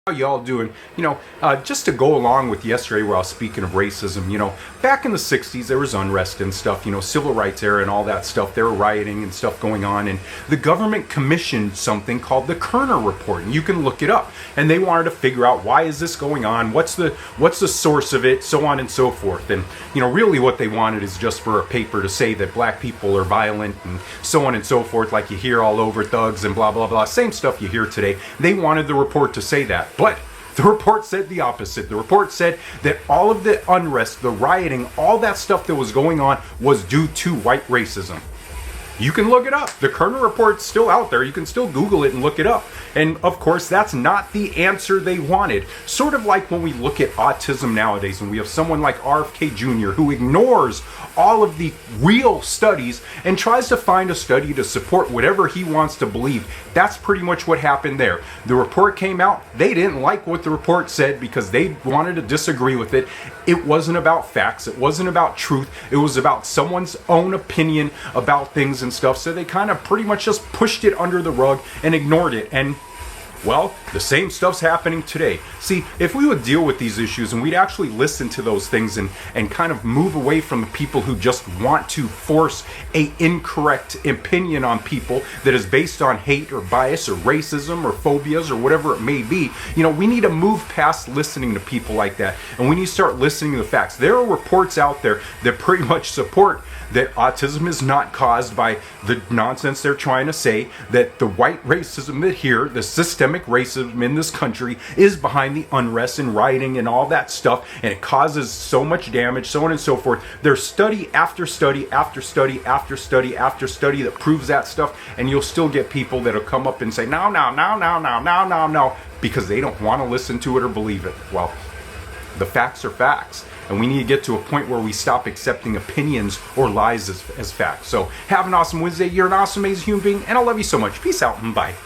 How y'all doing? Just to go along with yesterday where I was speaking of racism, back in the 60s there was unrest and stuff, civil rights era and all that stuff. There were rioting and stuff going on, and the government commissioned something called the Kerner report, and you can look it up. And they wanted to figure out, why is this going on? What's the source of it? So on and so forth. And really what they wanted is just for a paper to say that black people are violent and so on and so forth, like you hear all over, thugs and blah blah blah, same stuff you hear today. They wanted the report to say that. But the report said the opposite. The report said that all of the unrest, the rioting, all that stuff that was going on was due to white racism. You can look it up. The Kerner report's still out there. You can still Google it and look it up. And of course, that's not the answer they wanted. Sort of like when we look at autism nowadays, and we have someone like RFK Jr. who ignores all of the real studies and tries to find a study to support whatever he wants to believe. That's pretty much what happened there. The report came out. They didn't like what the report said because they wanted to disagree with it. It wasn't about facts. It wasn't about truth. It was about someone's own opinion about things and stuff. So they kind of pretty much just pushed it under the rug and ignored it. And well, the same stuff's happening today. See, if we would deal with these issues and we'd actually listen to those things and kind of move away from the people who just want to force a incorrect opinion on people that is based on hate or bias or racism or phobias or whatever it may be, we need to move past listening to people like that, and we need to start listening to the facts. There are reports out there that pretty much support that autism is not caused by the nonsense they're trying to say, that the white racism that here, the systemic racism in this country, is behind the unrest and rioting and all that stuff, and it causes so much damage, so on and so forth. There's study after study after study after study after study that proves that stuff, and you'll still get people that'll come up and say, no, because they don't want to listen to it or believe it. Well, the facts are facts. And we need to get to a point where we stop accepting opinions or lies as facts. So have an awesome Wednesday. You're an awesome, amazing human being, and I love you so much. Peace out and bye.